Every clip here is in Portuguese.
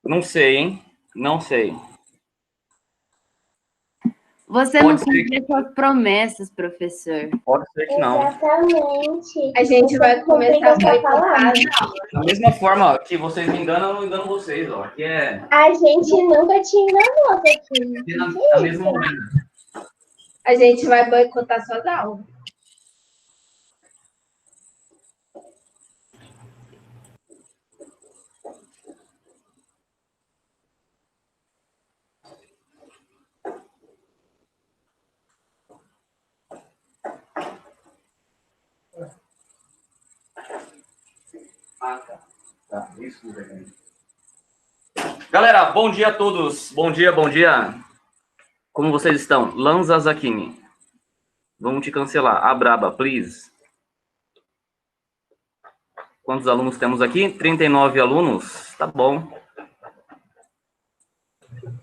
Não sei, hein? Não sei. Você não cumpre suas promessas, professor. Pode ser que não. Exatamente. A gente vai começar a boicotar. Da mesma forma que vocês me enganam, eu não engano vocês, ó. Aqui é... A gente nunca te enganou aqui. na mesma moeda. A gente vai boicotar suas aulas. Tá, isso, galera, bom dia a todos. Bom dia, bom dia. Como vocês estão? Lanza Zakini. Vamos te cancelar. Abraba, please. Quantos alunos temos aqui? 39 alunos. Tá bom.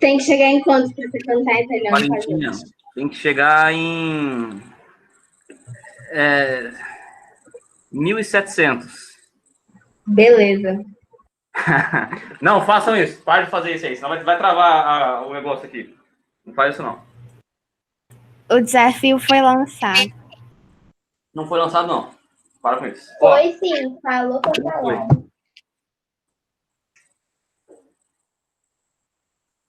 Tem que chegar em quantos para você cantar italiano? Valentina, tem que chegar em 1.700. Beleza. Não, façam isso. Pare de fazer isso aí, senão vai travar o negócio aqui. Não faz isso, não. O desafio foi lançado. Não foi lançado, não. Para com isso. Foi sim, falou com a palavra.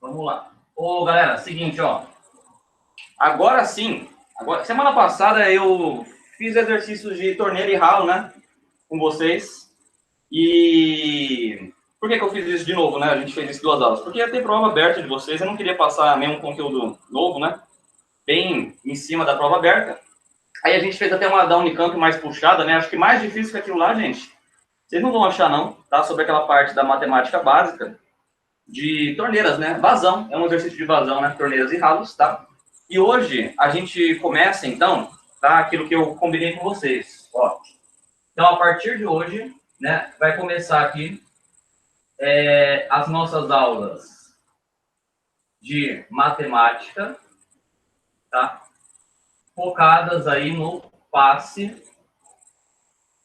Vamos lá. Ô, galera, seguinte, ó. Agora sim. Semana passada eu fiz exercícios de torneira e ralo, né? Com vocês. E... Por que eu fiz isso de novo, né? A gente fez isso 2 aulas. Porque ia ter prova aberta de vocês. Eu não queria passar nenhum conteúdo novo, né? Bem em cima da prova aberta. Aí a gente fez até uma da Unicamp mais puxada, né? Acho que mais difícil que aquilo lá, gente. Vocês não vão achar, não, tá? Sobre aquela parte da matemática básica de torneiras, né? Vazão. É um exercício de vazão, né? Torneiras e ralos, tá? E hoje a gente começa, então, tá? Aquilo que eu combinei com vocês. Ó. Então, a partir de hoje, né? Vai começar aqui as nossas aulas de matemática, tá? Focadas aí no passe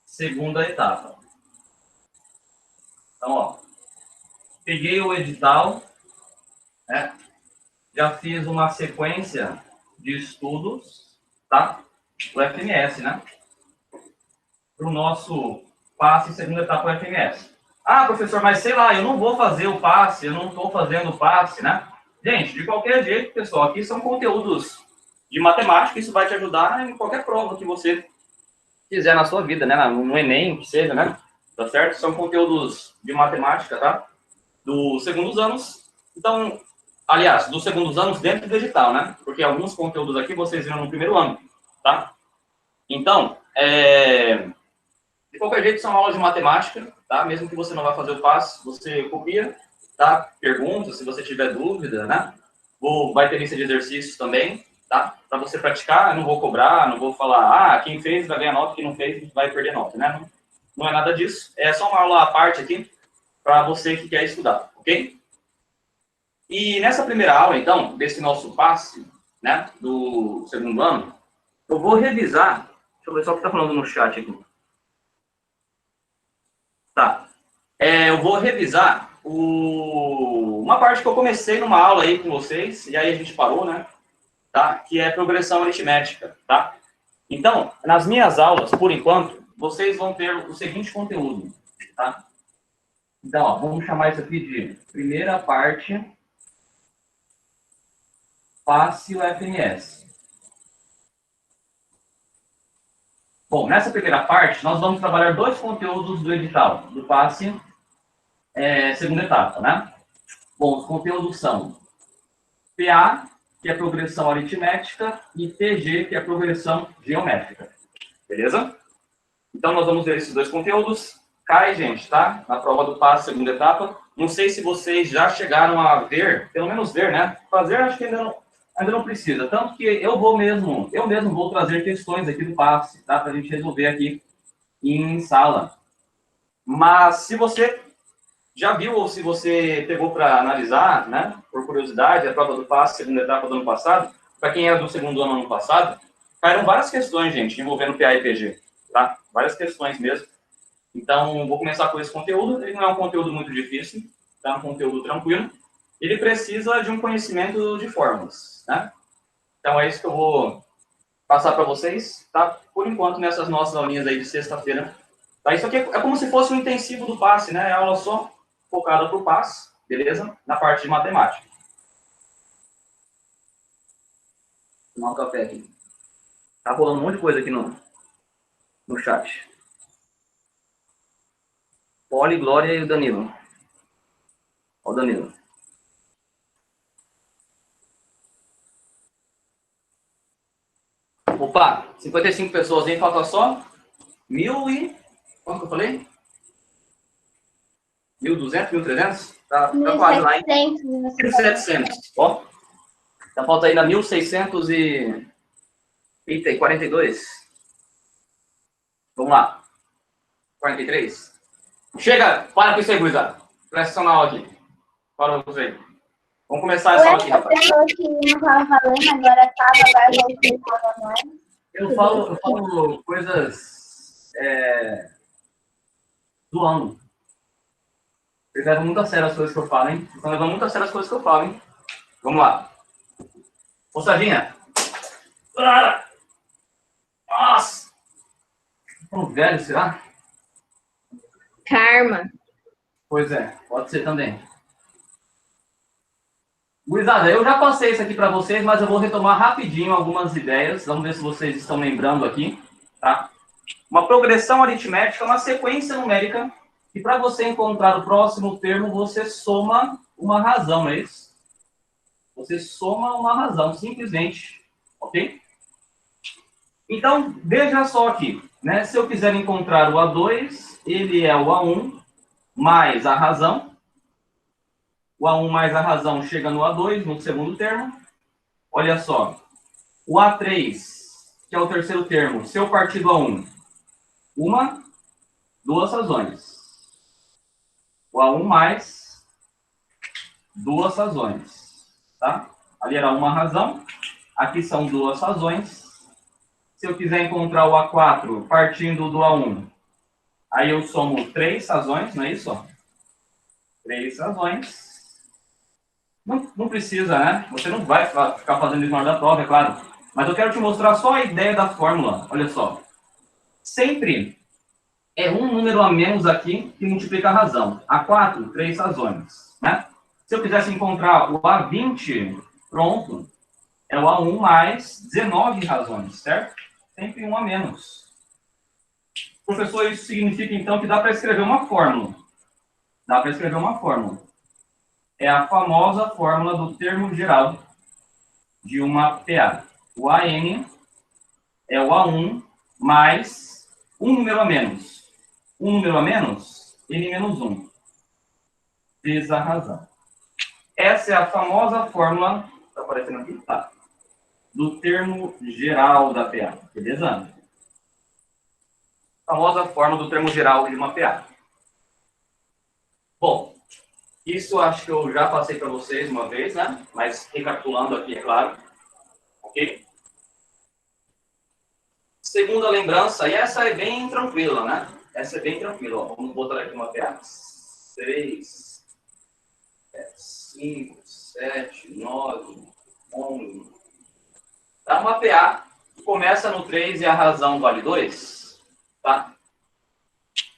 segunda etapa. Então, ó, peguei o edital, né? Já fiz uma sequência de estudos, tá? O FMS, né? Para o nosso passe segunda etapa do FMS. Ah, professor, mas sei lá, eu não vou fazer o passe, eu não estou fazendo o passe, né? Gente, de qualquer jeito, pessoal, aqui são conteúdos de matemática, isso vai te ajudar em qualquer prova que você fizer na sua vida, né? No Enem, que seja, né? Tá certo? São conteúdos de matemática, tá? Dos segundos anos. Então, aliás, dos segundos anos dentro do edital, né? Porque alguns conteúdos aqui vocês viram no primeiro ano, tá? Então, de qualquer jeito, são aulas de matemática, tá? Mesmo que você não vá fazer o passe, você copia, tá? Pergunta, se você tiver dúvida, né? Vai ter lista de exercícios também, tá? Para você praticar, eu não vou cobrar, não vou falar, quem fez vai ganhar nota, quem não fez vai perder nota, né? Não é nada disso. É só uma aula à parte aqui, para você que quer estudar, ok? E nessa primeira aula, então, desse nosso passe, né? Do segundo ano, eu vou revisar, deixa eu ver só o que está falando no chat aqui. Tá. Eu vou revisar uma parte que eu comecei numa aula aí com vocês, e aí a gente parou, né? Tá? Que é progressão aritmética, tá? Então, nas minhas aulas, por enquanto, vocês vão ter o seguinte conteúdo, tá? Então, ó, vamos chamar isso aqui de primeira parte, passe o FMS. Bom, nessa primeira parte, nós vamos trabalhar 2 conteúdos do edital, do passe segunda etapa, né? Bom, os conteúdos são PA, que é progressão aritmética, e PG, que é progressão geométrica. Beleza? Então, nós vamos ver esses 2 conteúdos. Cai, gente, tá? Na prova do passe segunda etapa. Não sei se vocês já chegaram a ver, pelo menos ver, né? Fazer, acho que ainda não precisa. Tanto que eu mesmo vou trazer questões aqui do passe, tá? Para a gente resolver aqui em sala. Mas se você já viu ou se você pegou para analisar, né? Por curiosidade, a prova do passe segunda etapa do ano passado, para quem é do segundo ano passado, caíram várias questões, gente, envolvendo PA e PG, tá? Várias questões mesmo. Então, vou começar com esse conteúdo. Ele não é um conteúdo muito difícil, tá um conteúdo tranquilo, ele precisa de um conhecimento de fórmulas, né? Então é isso que eu vou passar para vocês, tá? Por enquanto, nessas nossas aulinhas aí de sexta-feira. Tá? Isso aqui é como se fosse um intensivo do passe, né? É aula só focada para o passe, beleza? Na parte de matemática. Vou tomar um café aqui. Tá rolando um monte de coisa aqui no chat. Poli, Glória e o Danilo. Ó o Danilo. Opa, 55 pessoas aí, falta só 1.000 e... Quanto que eu falei? 1.200, 1.300? Tá quase lá, hein? 1.700, ó. Então falta ainda 1.600 e... Eita, e 42. Vamos lá. 43. Chega, para com isso aí, gurizada. Presta atenção na aula aqui. Para com isso aí. Vamos começar essa aula aqui, rapaz. Pessoa que não estava valendo, agora estava, agora não estava mais. Eu falo coisas do ano. Vocês levam muito a sério as coisas que eu falo, hein? Vocês estão levando muito a sério as coisas que eu falo, hein? Vamos lá. Moçadinha. Nossa! Tão velho, será? Karma. Pois é, pode ser também. Gurizada, eu já passei isso aqui para vocês, mas eu vou retomar rapidinho algumas ideias. Vamos ver se vocês estão lembrando aqui, tá? Uma progressão aritmética é uma sequência numérica e para você encontrar o próximo termo, você soma uma razão, não é isso? Você soma uma razão, simplesmente, ok? Então, veja só aqui, né? Se eu quiser encontrar o A2, ele é o A1 mais a razão. O A1 mais a razão chega no A2, no segundo termo. Olha só, o A3, que é o terceiro termo, se eu partir do A1, duas razões. O A1 mais duas razões, tá? Ali era uma razão, aqui são duas razões. Se eu quiser encontrar o A4 partindo do A1, aí eu somo três razões, não é isso? Três razões. Não precisa, né? Você não vai ficar fazendo isso na hora da prova, é claro. Mas eu quero te mostrar só a ideia da fórmula. Olha só. Sempre é um número a menos aqui que multiplica a razão. A4, três razões, né? Se eu quisesse encontrar o A20, pronto, é o A1 mais 19 razões, certo? Sempre um a menos. Professor, isso significa, então, que dá para escrever uma fórmula. Dá para escrever uma fórmula. É a famosa fórmula do termo geral de uma PA. O AN é o A1 mais um número a menos. Um número a menos, N menos 1. Vezes a razão. Essa é a famosa fórmula, está aparecendo aqui? Tá. Do termo geral da PA. Beleza? Famosa fórmula do termo geral de uma PA. Bom, isso acho que eu já passei para vocês uma vez, né? Mas recapitulando aqui, é claro. Ok? Segunda lembrança, e essa é bem tranquila, né? Essa é bem tranquila. Ó. Vamos botar aqui uma PA. 3, 5, 7, 9, 11. Tá? Uma PA que começa no 3 e a razão vale 2. Tá?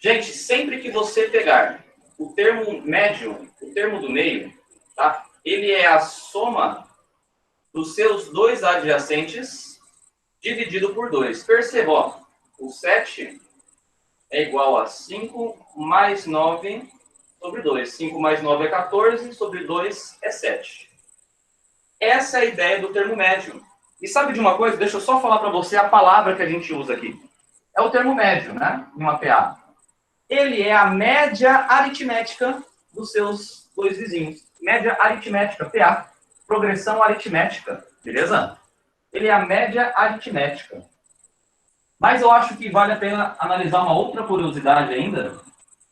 Gente, sempre que você pegar o termo médio, o termo do meio, tá? Ele é a soma dos seus dois adjacentes dividido por 2. Perceba, ó, o 7 é igual a 5 mais 9 sobre 2. 5 mais 9 é 14, sobre 2 é 7. Essa é a ideia do termo médio. E sabe de uma coisa? Deixa eu só falar para você a palavra que a gente usa aqui. É o termo médio, né? Em uma PA. Ele é a média aritmética dos seus dois vizinhos. Média aritmética, PA. Progressão aritmética, beleza? Ele é a média aritmética. Mas eu acho que vale a pena analisar uma outra curiosidade ainda,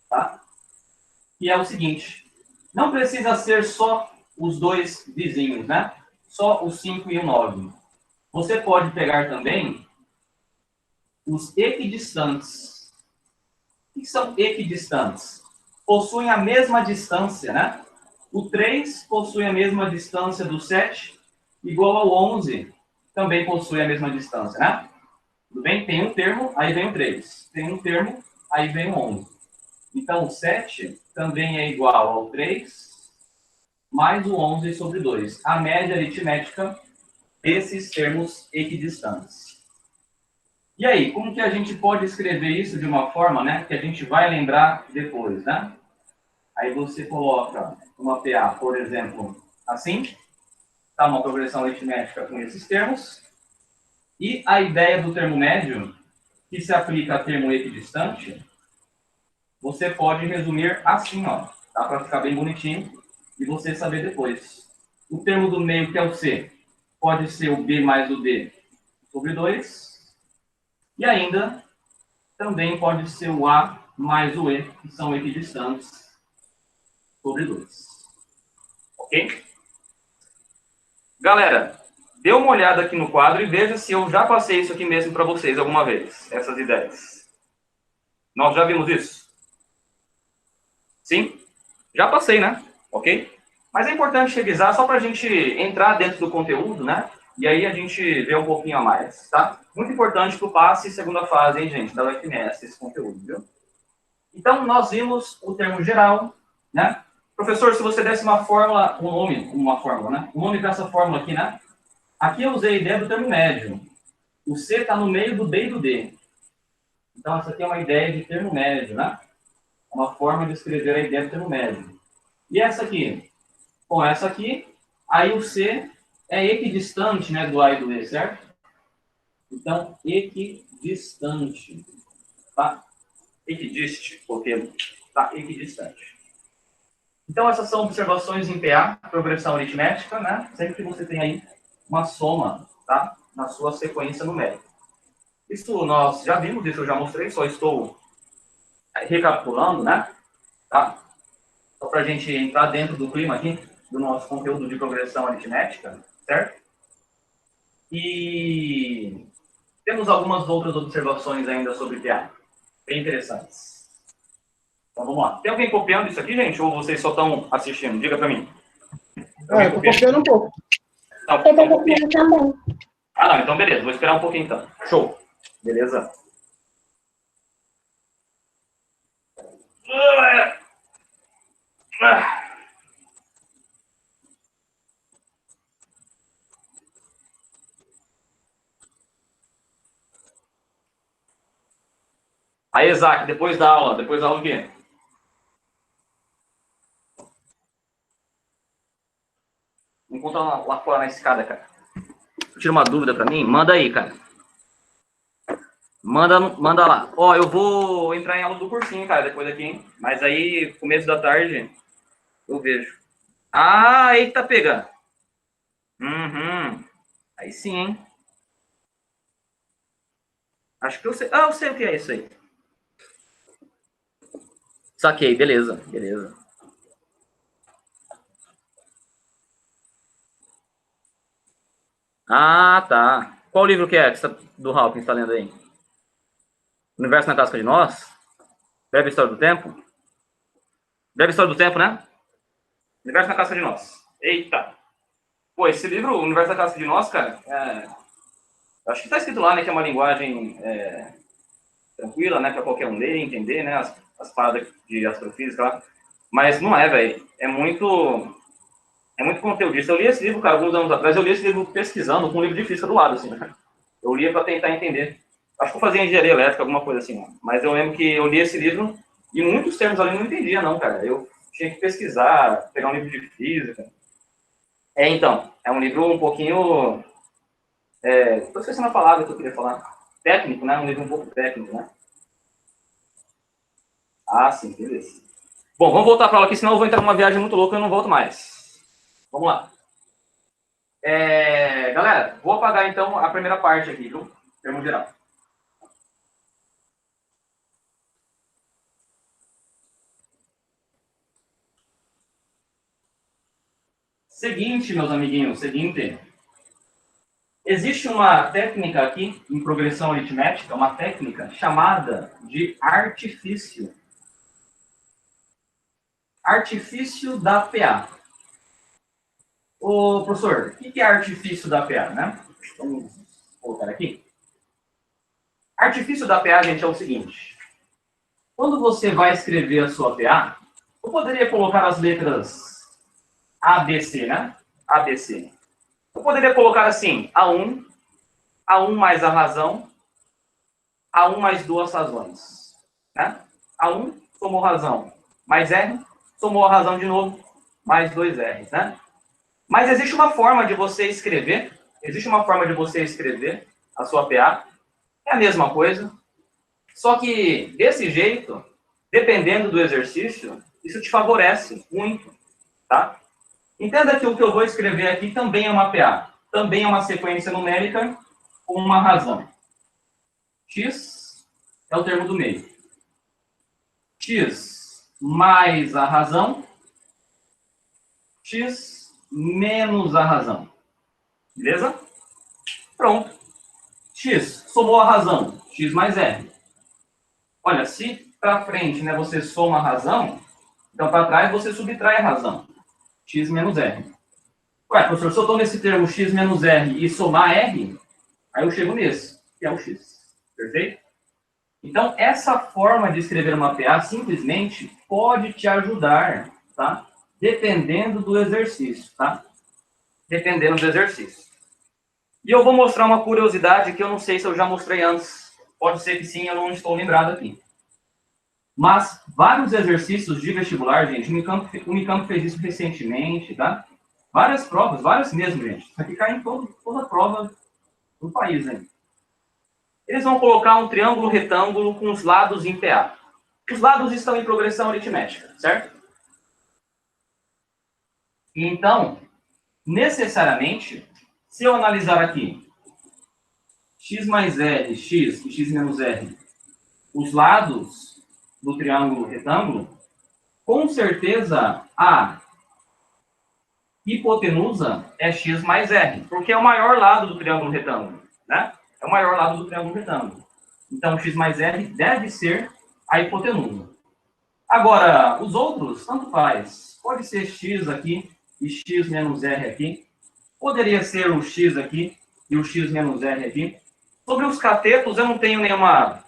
tá? Que é o seguinte. Não precisa ser só os dois vizinhos, né? Só o 5 e o 9. Você pode pegar também os equidistantes. O que são equidistantes? Possuem a mesma distância, né? O 3 possui a mesma distância do 7, igual ao 11, também possui a mesma distância, né? Tudo bem? Tem um termo, aí vem o 3. Tem um termo, aí vem o 11. Então, o 7 também é igual ao 3, mais o 11 sobre 2. A média aritmética desses termos equidistantes. E aí, como que a gente pode escrever isso de uma forma, né, que a gente vai lembrar depois, né? Aí você coloca uma PA, por exemplo, assim, tá? Uma progressão aritmética com esses termos. E a ideia do termo médio, que se aplica a termo equidistante, você pode resumir assim, ó, tá? Para ficar bem bonitinho e você saber depois. O termo do meio, que é o C, pode ser o B mais o D sobre 2. E ainda, também pode ser o A mais o E, que são equidistantes, sobre 2. Ok? Galera, dê uma olhada aqui no quadro e veja se eu já passei isso aqui mesmo para vocês alguma vez, essas ideias. Nós já vimos isso? Sim? Já passei, né? Ok? Mas é importante revisar só para a gente entrar dentro do conteúdo, né? E aí a gente vê um pouquinho a mais, tá? Muito importante para o passe e segunda fase, hein, gente, da UFMS, esse conteúdo, viu? Então, nós vimos o termo geral, né? Professor, se você desse uma fórmula, né? Um nome para essa fórmula aqui, né? Aqui eu usei a ideia do termo médio. O C está no meio do B e do D. Então, essa aqui é uma ideia de termo médio, né? Uma forma de escrever a ideia do termo médio. E essa aqui? Bom, essa aqui, aí o C é equidistante, né, do A e do E, certo? Então, equidistante, tá? Equidiste, porque tá equidistante. Então, essas são observações em PA, progressão aritmética, né? Sempre que você tem aí uma soma, tá? Na sua sequência numérica. Isso nós já vimos, isso eu já mostrei, só estou recapitulando, né? Tá? Só para a gente entrar dentro do clima aqui, do nosso conteúdo de progressão aritmética, certo? E temos algumas outras observações ainda sobre PA, bem interessantes. Então vamos lá. Tem alguém copiando isso aqui, gente? Ou vocês só estão assistindo? Diga para mim. Eu estou copiando um pouco. Não, Eu tô copiando também. Ah, não, então beleza. Vou esperar um pouquinho então. Show. Beleza? Aí, Isaac, depois da aula o quê? Vamos encontrar lá fora na escada, cara. Tira uma dúvida para mim? Manda aí, cara. Manda lá. Ó, eu vou entrar em aula do cursinho, cara, depois aqui, hein? Mas aí, começo da tarde, eu vejo. Ah, aí que tá pegando. Uhum. Aí sim, hein? Acho que eu sei. Ah, eu sei o que é isso aí. Saquei, beleza, beleza. Ah, tá. Qual livro que é que do Hawking está lendo aí? Universo na Casca de Nós? Breve História do Tempo? Breve História do Tempo, né? Universo na Casca de Nós. Eita. Pô, esse livro, Universo na Casca de Nós, cara, acho que tá escrito lá, né, que é uma linguagem tranquila, né, para qualquer um ler e entender, né, as paradas de astrofísica lá. Mas não é, velho. É muito conteudista. Eu li esse livro, cara, alguns anos atrás, eu li esse livro pesquisando com um livro de física do lado, assim, né? Eu lia para tentar entender. Acho que eu fazia engenharia elétrica, alguma coisa assim, né? Mas eu lembro que eu li esse livro e muitos termos ali eu não entendia, não, cara. Eu tinha que pesquisar, pegar um livro de física. Então, é um livro um pouquinho... Estou esquecendo a palavra que eu queria falar. Técnico, né? Um livro um pouco técnico, né? Ah, sim, beleza. Bom, vamos voltar para aula aqui, senão eu vou entrar numa viagem muito louca e eu não volto mais. Vamos lá. Galera, vou apagar então a primeira parte aqui, viu? Termo geral. Seguinte, meus amiguinhos, seguinte. Existe uma técnica aqui em progressão aritmética, uma técnica chamada de artifício. Artifício da PA. Ô, professor, o que é artifício da PA, né? Vamos colocar aqui. Artifício da PA, gente, é o seguinte. Quando você vai escrever a sua PA, eu poderia colocar as letras A, B, C, né? A, B, C. Eu poderia colocar assim, A1 mais a razão, A1 mais duas razões, né? A1 somou razão, mais R, somou a razão de novo, mais dois R's, né? Mas existe uma forma de você escrever a sua PA, é a mesma coisa, só que desse jeito, dependendo do exercício, isso te favorece muito, tá? Entenda que o que eu vou escrever aqui também é uma PA, também é uma sequência numérica com uma razão. X é o termo do meio. X mais a razão, X menos a razão. Beleza? Pronto. X somou a razão, X mais R. Olha, se para frente, né, você soma a razão, então para trás você subtrai a razão. X menos R. Ué, professor, se eu estou nesse termo X menos R e somar R, aí eu chego nesse, que é o X. Perfeito? Então, essa forma de escrever uma PA simplesmente pode te ajudar, tá? Dependendo do exercício, tá? Dependendo do exercício. E eu vou mostrar uma curiosidade que eu não sei se eu já mostrei antes. Pode ser que sim, eu não estou lembrado aqui. Mas vários exercícios de vestibular, gente, o Unicamp fez isso recentemente, tá? Várias provas, várias mesmo, gente. Isso aqui cai em toda prova do país, hein? Eles vão colocar um triângulo retângulo com os lados em PA. Os lados estão em progressão aritmética, certo? Então, necessariamente, se eu analisar aqui x mais r, x e x menos r, os lados do triângulo retângulo, com certeza a hipotenusa é x mais r, porque é o maior lado do triângulo retângulo, né? É o maior lado do triângulo retângulo. Então, x mais r deve ser a hipotenusa. Agora, os outros, tanto faz. Pode ser x aqui e x menos r aqui. Poderia ser o x aqui e o x menos r aqui. Sobre os catetos, eu não tenho nenhuma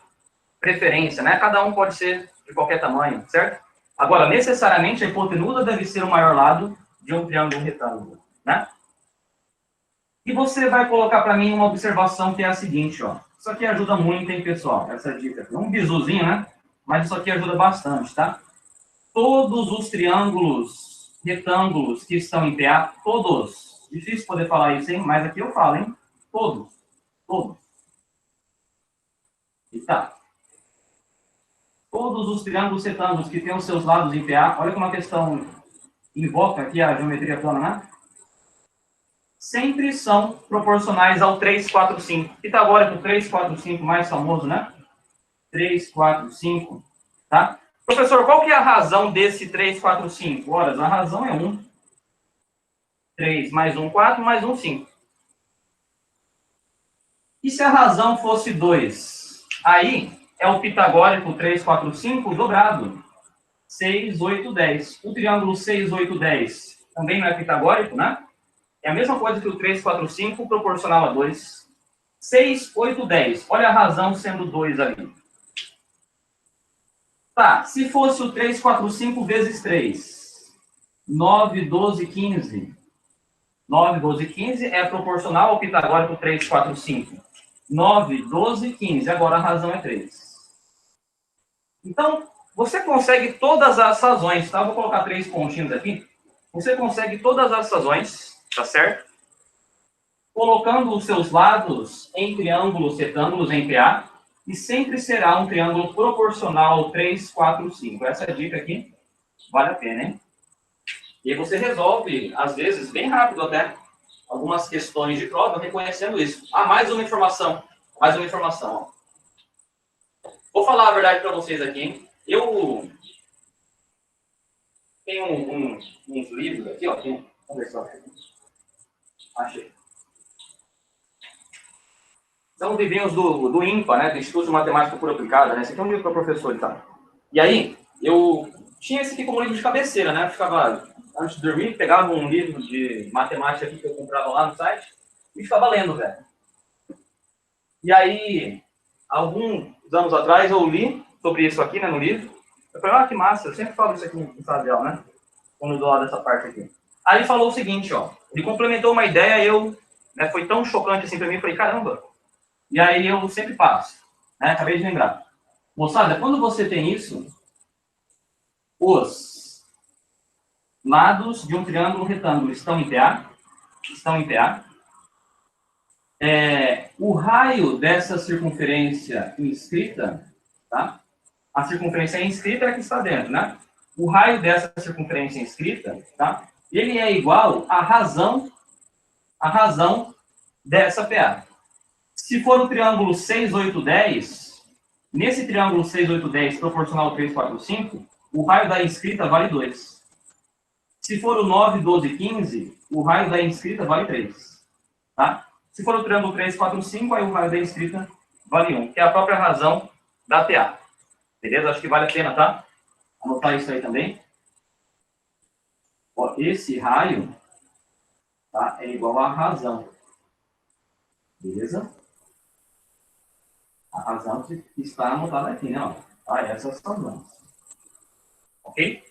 preferência, né? Cada um pode ser de qualquer tamanho, certo? Agora, necessariamente, a hipotenusa deve ser o maior lado de um triângulo retângulo, né? E você vai colocar para mim uma observação que é a seguinte, ó. Isso aqui ajuda muito, hein, pessoal? Essa dica. É um bisuzinho, né? Mas isso aqui ajuda bastante, tá? Todos os triângulos retângulos que estão em PA, todos. Difícil poder falar isso, hein? Mas aqui eu falo, hein? Todos. Todos. E tá. Todos os triângulos retângulos que têm os seus lados em PA, olha como a questão invoca aqui a geometria plana, né? Sempre são proporcionais ao 3, 4, 5. Pitagórico 3, 4, 5, mais famoso, né? 3, 4, 5, tá? Professor, qual que é a razão desse 3, 4, 5? Ora, a razão é 1. 3 mais 1, 4, mais 1, 5. E se a razão fosse 2? Aí é o pitagórico 3, 4, 5 dobrado. 6, 8, 10. O triângulo 6, 8, 10 também não é pitagórico, né? É a mesma coisa que o 3, 4, 5 proporcional a 2. 6, 8, 10. Olha a razão sendo 2 ali. Tá, se fosse o 3, 4, 5 vezes 3. 9, 12, 15. 9, 12, 15 é proporcional ao pitagórico 3, 4, 5. 9, 12, 15. Agora a razão é 3. Então, você consegue todas as razões, tá? Vou colocar 3 pontinhos aqui. Você consegue todas as razões, tá certo? Colocando os seus lados em triângulos retângulos em PA, e sempre será um triângulo proporcional ao 3, 4, 5. Essa dica aqui vale a pena, hein? E aí você resolve, às vezes, bem rápido até, algumas questões de prova reconhecendo isso. Ah, mais uma informação. Mais uma informação. Ó. Vou falar a verdade para vocês aqui, hein? Eu tenho uns livros aqui, ó. Vamos ver só. Achei. São livrinhos do INPA, né? Do Instituto de Matemática Pura Aplicada, né? Esse aqui é um livro para professor e tal. E aí, eu tinha esse aqui como livro de cabeceira, né? Ficava antes de dormir, pegava um livro de matemática aqui que eu comprava lá no site e ficava lendo, velho. E aí, alguns anos atrás, eu li sobre isso aqui, né, no livro. Eu falei, que massa, eu sempre falo isso aqui em sala de aula, né? Quando eu dou lá dessa parte aqui. Aí ele falou o seguinte, ó, ele complementou uma ideia, né, foi tão chocante assim pra mim, eu falei, caramba. E aí eu sempre passo, né, acabei de lembrar. Moçada, quando você tem isso, os lados de um triângulo retângulo estão em PA, o raio dessa circunferência inscrita, tá? A circunferência inscrita é a que está dentro, né? O raio dessa circunferência inscrita, tá? Ele é igual à razão dessa PA. Se for o triângulo 6, 8, 10, nesse triângulo 6, 8, 10 proporcional 3, 4, 5, o raio da inscrita vale 2. Se for o 9, 12, 15, o raio da inscrita vale 3. Tá? Se for o triângulo 3, 4, 5, aí o raio da inscrita vale 1, que é a própria razão da TA. Beleza? Acho que vale a pena, tá? Anotar isso aí também. Ó, esse raio, tá, é igual à razão. Beleza? A razão que está anotada aqui, né? Ó. Tá? Essas são as razões. Ok?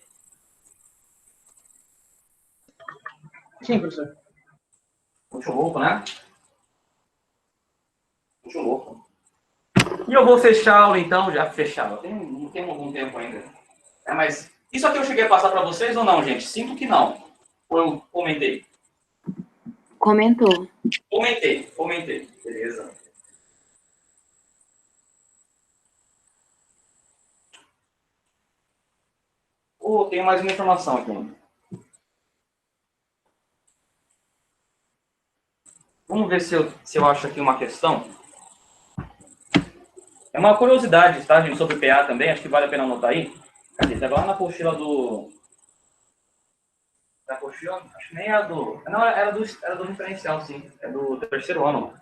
Sim, professor. Muito louco, né? Muito louco. E eu vou fechar a aula, então, já fechava. Não tem algum tempo ainda. Mas isso aqui eu cheguei a passar para vocês ou não, gente? Sinto que não. Ou eu comentei? Comentou. Comentei. Beleza. Tem mais uma informação aqui. Vamos ver se eu acho aqui uma questão. É uma curiosidade, tá, gente, sobre PA também. Acho que vale a pena anotar aí. Cadê? Tá lá na apostila do... Da apostila? Acho que nem era do... Não, era do referencial, sim. É do terceiro ano.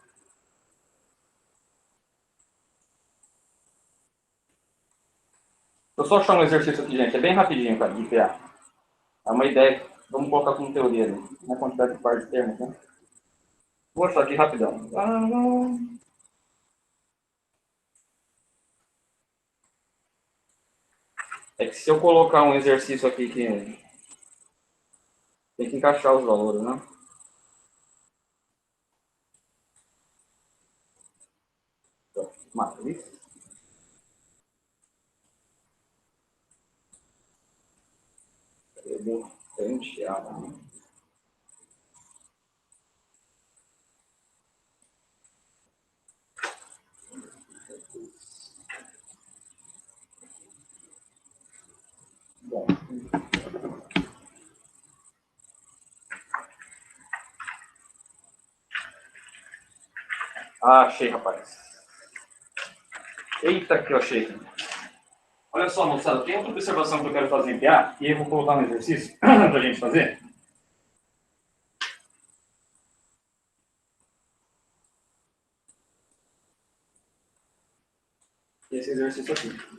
Eu só achar um exercício aqui, gente. É bem rapidinho, cara, de PA. É uma ideia. Vamos colocar como teoria, né? Na quantidade de par de termos, né? Vou achar aqui rapidão. É que se eu colocar um exercício aqui que tem que encaixar os valores, né? Matriz. Diferencial, né? Bom. Achei, rapaz. Eita, que eu achei. Olha só, moçada, tem outra observação que eu quero fazer em PA, e aí eu vou colocar no exercício para a gente fazer. Esse exercício aqui.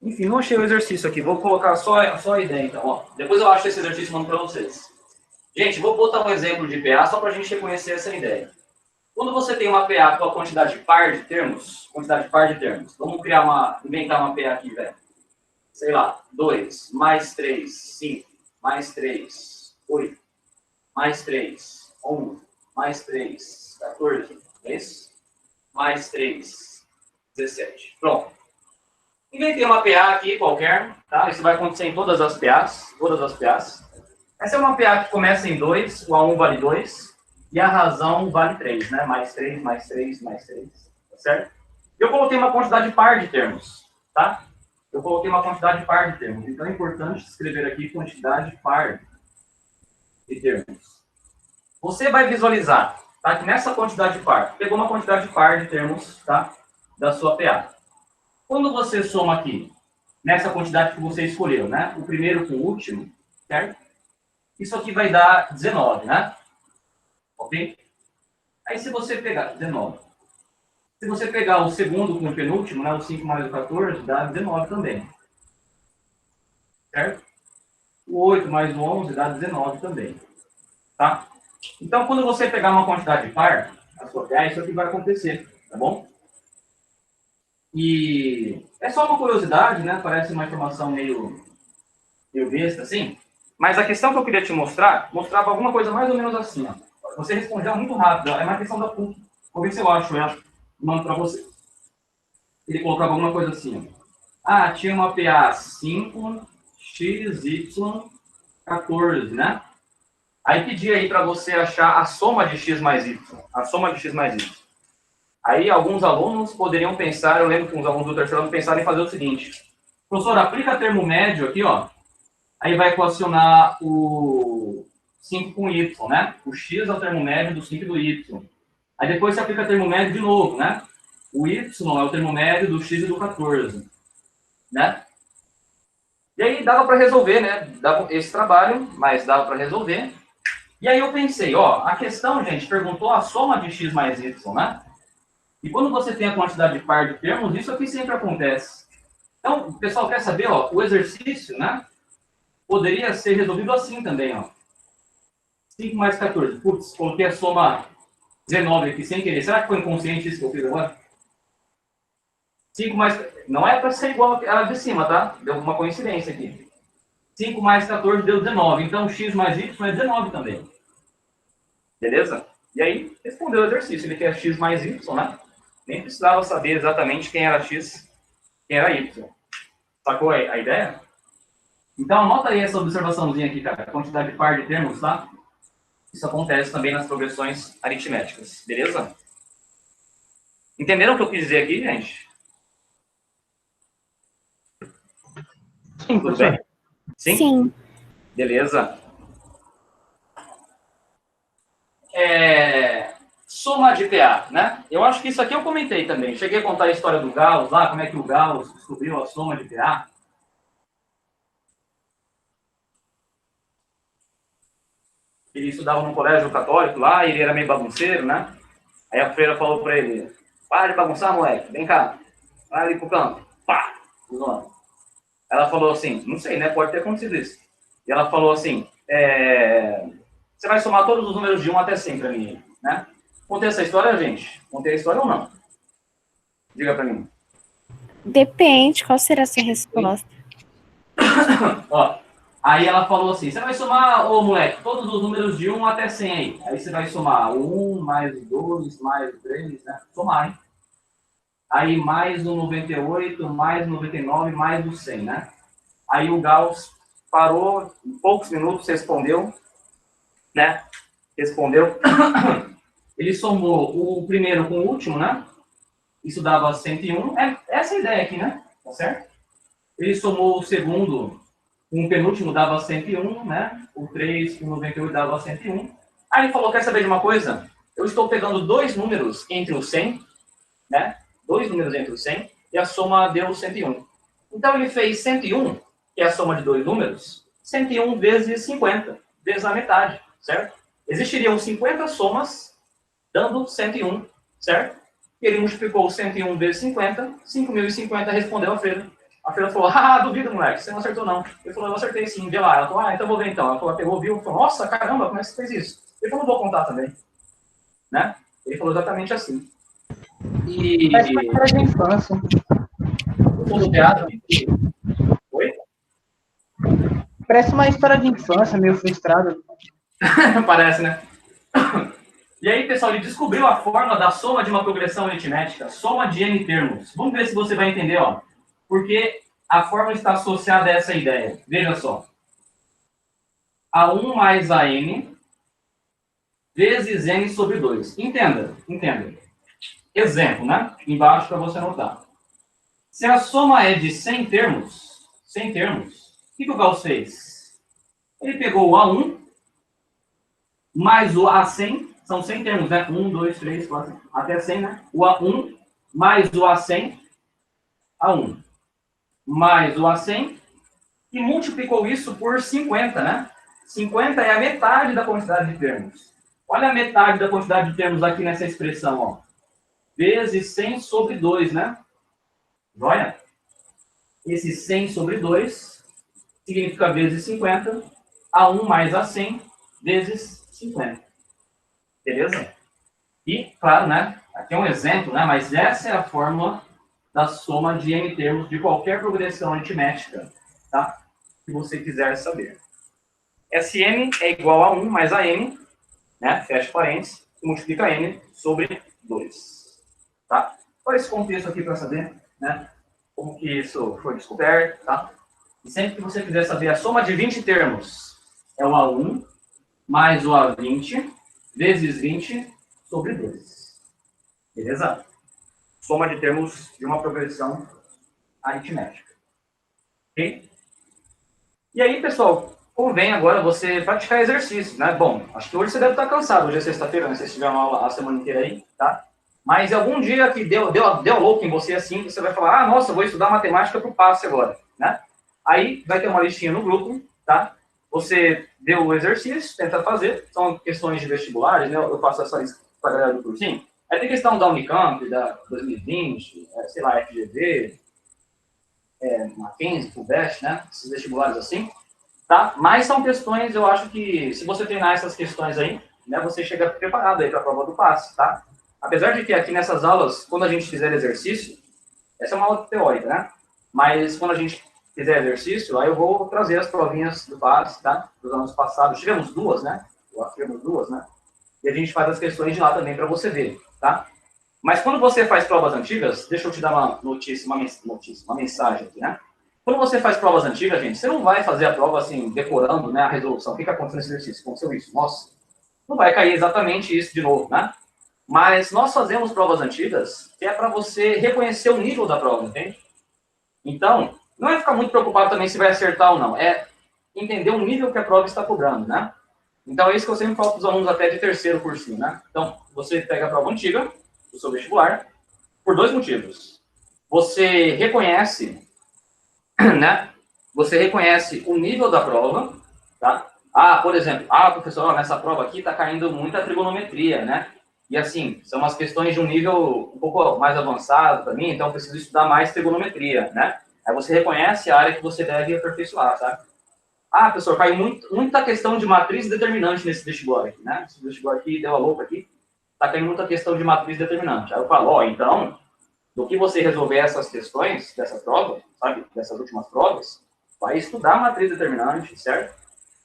Enfim, não achei o exercício aqui. Vou colocar só a ideia, então. Ó, depois eu acho esse exercício e mando para vocês. Gente, vou botar um exemplo de PA só para a gente reconhecer essa ideia. Quando você tem uma PA com a quantidade par de termos, vamos inventar uma PA aqui, velho. Sei lá, 2, mais 3, 5, mais 3, 8, mais 3, 11, mais 3, 14, é isso? Mais 3, 17. Pronto. Inventei uma PA aqui qualquer, tá? Isso vai acontecer em todas as PAs, Essa é uma PA que começa em 2, o A1 vale 2, e a razão vale 3, né? Mais 3, mais 3, mais 3, tá certo? Eu coloquei uma quantidade par de termos, tá? Então é importante escrever aqui quantidade par de termos. Você vai visualizar, tá? Que nessa quantidade par, pegou uma quantidade par de termos, tá? Da sua PA. Quando você soma aqui, nessa quantidade que você escolheu, né? O primeiro com o último, certo? Isso aqui vai dar 19, né? Ok? Aí se você pegar 19, se você pegar o segundo com o penúltimo, né, o 5 mais o 14, dá 19 também. Certo? O 8 mais o 11 dá 19 também. Tá? Então, quando você pegar uma quantidade par, isso aqui vai acontecer, tá bom? E é só uma curiosidade, né? Parece uma informação meio besta, assim. Mas a questão que eu queria te mostrar, mostrava alguma coisa mais ou menos assim, ó. Você respondia muito rápido, é uma questão da PUC. Vou ver se eu acho ela, mando para você. Ele colocava alguma coisa assim, ó. Ah, tinha uma PA 5, X, Y, 14, né? Aí pedia aí para você achar a soma de X mais Y. A soma de X mais Y. Aí alguns alunos poderiam pensar, eu lembro que uns alunos do terceiro ano pensaram em fazer o seguinte. Professor, aplica termo médio aqui, ó. Aí vai equacionar o 5 com Y, né? O X é o termo médio do 5 e do Y. Aí depois você aplica termo médio de novo, né? O Y é o termo médio do X e do 14. Né? E aí dava para resolver, né? Dava esse trabalho, mas dava para resolver. E aí eu pensei, ó, a questão, gente, perguntou a soma de X mais Y, né? E quando você tem a quantidade par de termos, isso aqui sempre acontece. Então, o pessoal quer saber, ó, o exercício, né? Poderia ser resolvido assim também, ó. 5 mais 14. Putz, coloquei a soma 19 aqui sem querer. Será que foi inconsciente isso que eu fiz agora? 5 mais... Não é para ser igual a de cima, tá? Deu uma coincidência aqui. 5 mais 14 deu 19. Então, x mais y é 19 também. Beleza? E aí, respondeu o exercício. Ele quer x mais y, né? Nem precisava saber exatamente quem era x, quem era y. Sacou a ideia? Então, anota aí essa observaçãozinha aqui, cara. A quantidade par de termos, tá? Isso acontece também nas progressões aritméticas. Beleza? Entenderam o que eu quis dizer aqui, gente? Sim, Tudo bem? Sim? Sim. Beleza. Soma de PA, né? Eu acho que isso aqui eu comentei também. Cheguei a contar a história do Gauss lá, como é que o Gauss descobriu a soma de PA. Ele estudava num colégio católico lá, e ele era meio bagunceiro, né? Aí a freira falou pra ele, para de bagunçar, moleque, vem cá, vai ali pro canto. Pá! Ela falou assim, não sei, né? Pode ter acontecido isso. E ela falou assim, você vai somar todos os números de 1 até 100 pra mim, né? Contei essa história, gente? Contei a história ou não? Diga pra mim. Depende, qual será a sua resposta? Ó, aí ela falou assim, você vai somar, ô moleque, todos os números de 1 até 100 aí. Aí você vai somar o 1, mais o 2, mais o 3, né? Somar, hein? Aí mais o 98, mais o 99, mais o 100, né? Aí o Gauss parou, em poucos minutos respondeu, né? Respondeu. Ele somou o primeiro com o último, né? Isso dava 101. É essa a ideia aqui, né? Tá certo? Ele somou o segundo com o penúltimo, dava 101, né? O 3 com 98 dava 101. Aí ele falou, quer saber de uma coisa? Eu estou pegando dois números entre os 100, né? Dois números entre os 100, e a soma deu 101. Então ele fez 101, que é a soma de dois números, 101 vezes 50, vezes a metade, certo? Existiriam 50 somas dando 101, certo? Ele multiplicou 101 vezes 50, 5.050 respondeu a freira. A freira falou, duvido, moleque, você não acertou não. Ele falou, eu acertei sim, vê lá. Ela falou, então vou ver então. Ela falou, pegou, viu, falou, nossa, caramba, como é que você fez isso? Ele falou, vou contar também. Né? Ele falou exatamente assim. E... Parece uma história de infância. O teatro... Oi? Parece uma história de infância, meio frustrada. Parece, né? E aí, pessoal, ele descobriu a fórmula da soma de uma progressão aritmética, soma de n termos. Vamos ver se você vai entender, ó. Porque a fórmula está associada a essa ideia. Veja só. A1 mais a n vezes n sobre 2. Entenda, entenda. Exemplo, né? Embaixo para você anotar. Se a soma é de 100 termos, o que o Gauss fez? Ele pegou o A1 mais o A100, são 100 termos, né? 1, 2, 3, 4, até 100, né? O A1 mais o A100, A1 mais o A100, e multiplicou isso por 50, né? 50 é a metade da quantidade de termos. Olha a metade da quantidade de termos aqui nessa expressão, ó. Vezes 100 sobre 2, né? Olha. Esse 100 sobre 2 significa vezes 50, A1 mais A100 vezes 50. Beleza? E, claro, né? Aqui é um exemplo, né? Mas essa é a fórmula da soma de n termos de qualquer progressão aritmética, tá? Que você quiser saber. Sn é igual a 1 mais a n, né? Fecha parênteses, e multiplica n sobre 2. Tá? Olha esse contexto aqui para saber, né? Como que isso foi descoberto, tá? E sempre que você quiser saber a soma de 20 termos, é o A1 mais o A20 vezes 20 sobre 2. Beleza? Soma de termos de uma progressão aritmética. Ok? E aí, pessoal, convém agora você praticar exercícios, né? Bom, acho que hoje você deve estar cansado. Hoje é sexta-feira, né? Vocês tiveram aula a semana inteira aí, tá? Mas algum dia que deu louco em você assim, você vai falar, ah, nossa, vou estudar matemática para o passe agora, né? Aí vai ter uma listinha no grupo, tá? Você vê o exercício, tenta fazer, são questões de vestibulares, né? Eu faço essa lista para a galera do cursinho. Aí tem questão da Unicamp, da 2020, sei lá, FGV, Mackenzie, FUVEST, né? Esses vestibulares assim, tá? Mas são questões, eu acho que, se você treinar essas questões aí, né, você chega preparado aí para a prova do passe, tá? Apesar de que aqui nessas aulas, quando a gente fizer exercício, essa é uma aula teórica, né? Mas quando a gente fizer exercício, aí eu vou trazer as provinhas do passe, tá? Dos anos passados. Tivemos duas, né? Tivemos duas, né? E a gente faz as questões de lá também para você ver, tá? Mas quando você faz provas antigas, deixa eu te dar uma mensagem aqui, né? Quando você faz provas antigas, gente, você não vai fazer a prova assim, decorando, né, a resolução. O que aconteceu nesse exercício? Aconteceu isso. Nossa, não vai cair exatamente isso de novo, né? Mas nós fazemos provas antigas que é para você reconhecer o nível da prova, entende? Então, não é ficar muito preocupado também se vai acertar ou não. É entender o nível que a prova está cobrando, né? Então, é isso que eu sempre falo para os alunos até de terceiro cursinho, né? Então, você pega a prova antiga, do seu vestibular, por dois motivos. Você reconhece, né? Você reconhece o nível da prova, tá? Ah, por exemplo, professor, nessa prova aqui está caindo muita trigonometria, né? E assim, são umas questões de um nível um pouco mais avançado para mim, então eu preciso estudar mais trigonometria, né? Aí você reconhece a área que você deve aperfeiçoar, sabe? Ah, professor, caiu muita questão de matriz determinante nesse vestibular aqui, né? Esse vestibular aqui deu a louca aqui, tá caindo muita questão de matriz determinante. Aí eu falo, ó, então, do que você resolver essas questões dessa prova, sabe, dessas últimas provas, vai estudar matriz determinante, certo?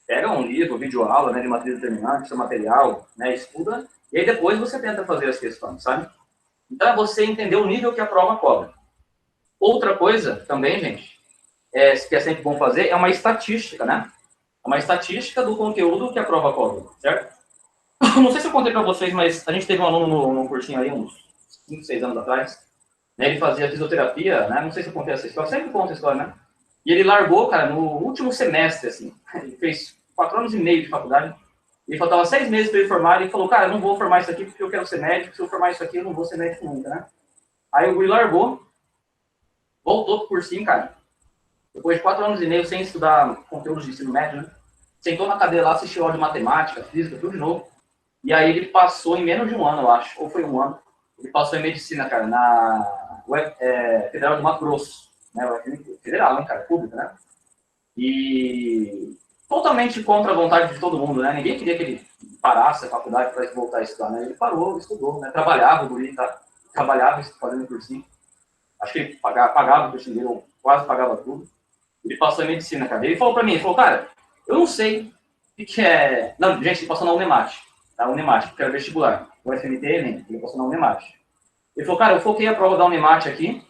Pega um livro, videoaula, né, de matriz determinante, seu material, né, estuda, e aí depois você tenta fazer as questões, sabe? Então, é você entender o nível que a prova cobra. Outra coisa também, gente, que é sempre bom fazer, é uma estatística, né? É uma estatística do conteúdo que a prova cobra, certo? Não sei se eu contei para vocês, mas a gente teve um aluno no cursinho aí, uns 5, 6 anos atrás, né, ele fazia fisioterapia, né? Não sei se eu contei essa história, sempre conto a história, né? E ele largou, cara, no último semestre, assim. Ele fez 4 anos e meio de faculdade. Ele faltava 6 meses para ele formar. E ele falou, cara, eu não vou formar isso aqui porque eu quero ser médico. Se eu formar isso aqui, eu não vou ser médico nunca, né? Aí o Guri largou, voltou pro cursinho, cara. Depois de 4 anos e meio sem estudar conteúdos de ensino médio, né? Sentou na cadeira lá, assistiu aula de matemática, física, tudo de novo. E aí ele passou em menos de um ano, eu acho. Ou foi um ano. Ele passou em medicina, cara, na Federal do Mato Grosso. Né? Federal, hein, cara? Pública, né? E totalmente contra a vontade de todo mundo, né? Ninguém queria que ele parasse a faculdade para voltar a estudar, né? Ele parou, estudou, né? Trabalhava, o guri, tá? Trabalhava fazendo cursinho. Acho que ele pagava o cursinho dele, quase pagava tudo. Ele passou em medicina, cara. Ele falou para mim, ele falou, cara, eu não sei o que é... Não, gente, ele passou na Unemate, tá? Unemate, porque era vestibular. O FMT, ele passou na Unemate. Ele falou, cara, eu foquei a prova da Unemate aqui,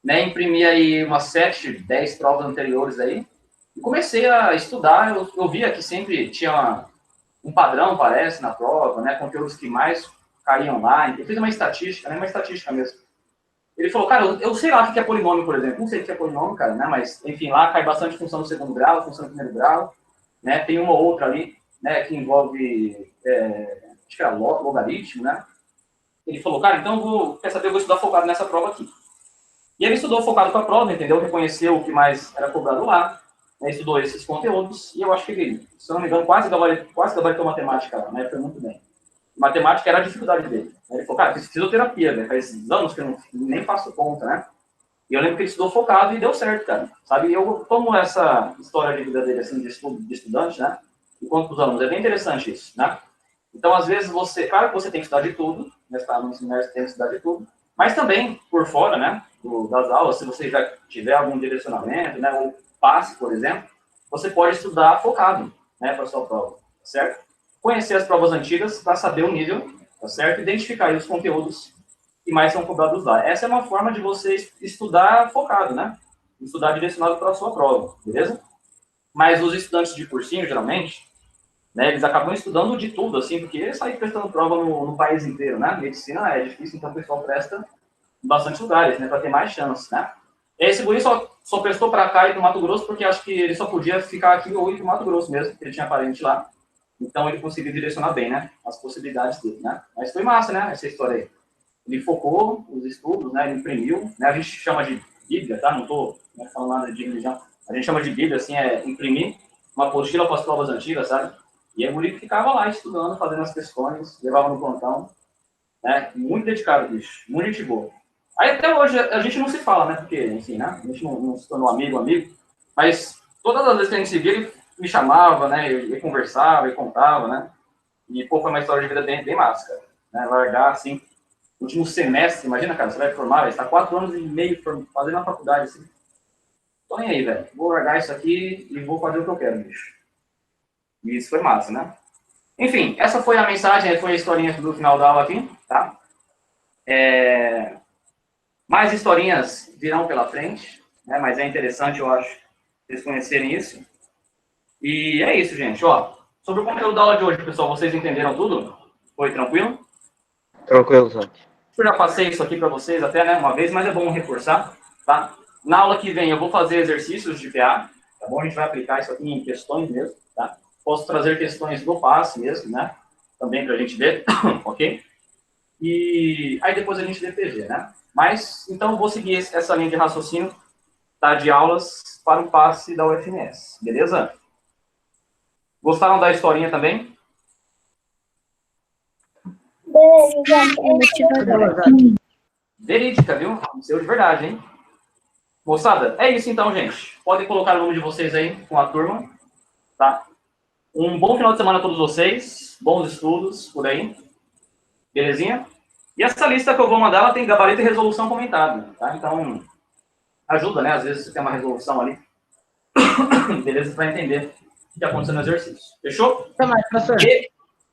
né? Imprimi aí umas 7, 10 provas anteriores aí, e comecei a estudar. Eu via que sempre tinha um padrão, parece, na prova, né? Conteúdos que mais caíam lá. Eu fiz uma estatística, né? Uma estatística mesmo. Ele falou, cara, eu sei lá o que é polinômio, por exemplo. Não sei o que é polinômio, cara, né? Mas, enfim, lá cai bastante função do segundo grau, função do primeiro grau, né? Tem uma ou outra ali, né? Que envolve, acho que é logaritmo, né? Ele falou, cara, então quer saber, eu vou estudar focado nessa prova aqui. E ele estudou focado para a prova, entendeu? Reconheceu o que mais era cobrado lá, né, estudou esses conteúdos, e eu acho que ele, se eu não me engano, quase gabaritou matemática, né, foi muito bem. Matemática era a dificuldade dele. Ele falou, cara, fiz fisioterapia, né, faz anos que eu nem faço conta, né? E eu lembro que ele estudou focado e deu certo, cara. Sabe, e eu tomo essa história de vida dele, assim, de estudante, né? Enquanto os alunos, é bem interessante isso, né? Então, às vezes, claro que você tem que estudar de tudo, né? Está no ensino médio, você tem que estudar de tudo, mas também, por fora, né, das aulas, se você já tiver algum direcionamento, né, ou passe, por exemplo, você pode estudar focado, né, para a sua prova, certo? Conhecer as provas antigas para saber o nível, tá certo? Identificar aí os conteúdos que mais são cobrados lá. Essa é uma forma de você estudar focado, né? Estudar direcionado para a sua prova, beleza? Mas os estudantes de cursinho, geralmente, né, eles acabam estudando de tudo, assim, porque eles saem prestando prova no país inteiro, né? Medicina é difícil, então o pessoal presta em bastantes lugares, né, para ter mais chance, né? Esse guri só prestou para cá e para Mato Grosso porque acho que ele só podia ficar aqui ou ir para Mato Grosso mesmo, porque ele tinha parente lá. Então ele conseguiu direcionar bem, né? As possibilidades dele, né? Mas foi massa, né? Essa história aí. Ele focou os estudos, né? Ele imprimiu, né? A gente chama de Bíblia, tá? Não estou falando nada de religião. A gente chama de Bíblia, assim, é imprimir uma apostila para as provas antigas, sabe? E aí o guri ficava lá estudando, fazendo as questões, levava no plantão, né? Muito dedicado, bicho. Muito gente boa. Aí até hoje a gente não se fala, né? Porque, enfim, né? A gente não se tornou amigo, mas todas as vezes que a gente se via, ele me chamava, né? Ele conversava, ele contava, né? E, pô, foi uma história de vida bem massa, cara. Né? Largar, assim, último semestre, imagina, cara, você vai formar, está 4 anos e meio fazendo a faculdade, assim. Tô nem aí, velho. Vou largar isso aqui e vou fazer o que eu quero, bicho. E isso foi massa, né? Enfim, essa foi a mensagem, foi a historinha do final da aula aqui, tá? Mais historinhas virão pela frente, né? Mas é interessante, eu acho, vocês conhecerem isso. E é isso, gente. Ó, sobre o conteúdo da aula de hoje, pessoal, vocês entenderam tudo? Foi tranquilo? Tranquilo, Santi. Eu já passei isso aqui para vocês até, né, uma vez, mas é bom reforçar, tá? Na aula que vem eu vou fazer exercícios de PA, tá bom? A gente vai aplicar isso aqui em questões mesmo, tá? Posso trazer questões do passe mesmo, né? Também para a gente ver, ok? E aí depois a gente vê PG, né? Mas, então, eu vou seguir essa linha de raciocínio, tá? De aulas para o passe da UFMS, beleza? Gostaram da historinha também? Verídica, viu? Seu de verdade, hein? Moçada, é isso então, gente. Podem colocar o nome de vocês aí com a turma, tá? Um bom final de semana a todos vocês. Bons estudos por aí. Belezinha? E essa lista que eu vou mandar, ela tem gabarito e resolução comentada, tá? Então, ajuda, né? Às vezes você tem uma resolução ali. Beleza? Para entender o que aconteceu no exercício. Fechou? Até mais, professor.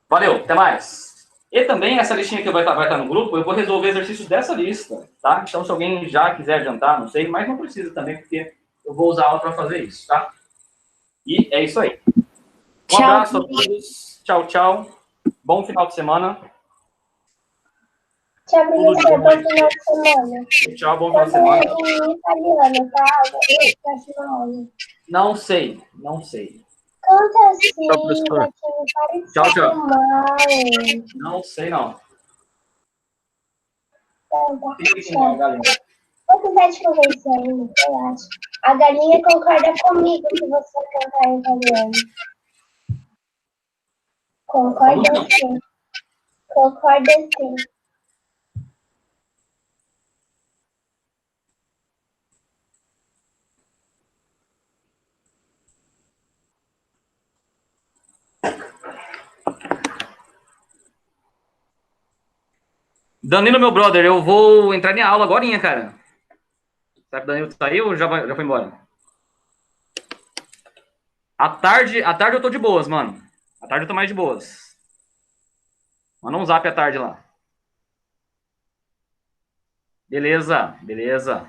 Valeu, até mais. E também, essa listinha que vai estar no grupo, eu vou resolver exercícios dessa lista, tá? Então, se alguém já quiser adiantar, não sei, mas não precisa também, porque eu vou usar ela para fazer isso, tá? E é isso aí. Um abraço a todos. Tchau, tchau. Bom final de semana. Tchau, professor. Bom final de semana. Tchau, bom final de semana. Em italiano, tá? Próxima aula. Não sei, não sei. Canta assim, Tchau, professor. Gatinho, para de Tchau, ser tchau. mal. Não sei, não. Tá, Fique com tchau. a galinha. Vou precisar de convencer ainda, eu acho. A galinha concorda comigo que você cantar em italiano. Concorda sim. Concorda sim. Danilo, meu brother, eu vou entrar em aula agorinha, cara. Sabe, Danilo saiu ou já foi embora? À tarde eu tô de boas, mano. À tarde eu tô mais de boas. Manda um zap à tarde lá. Beleza, beleza.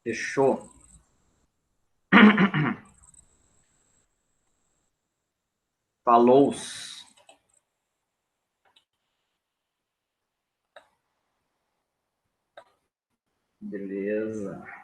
Fechou. Falou. Beleza.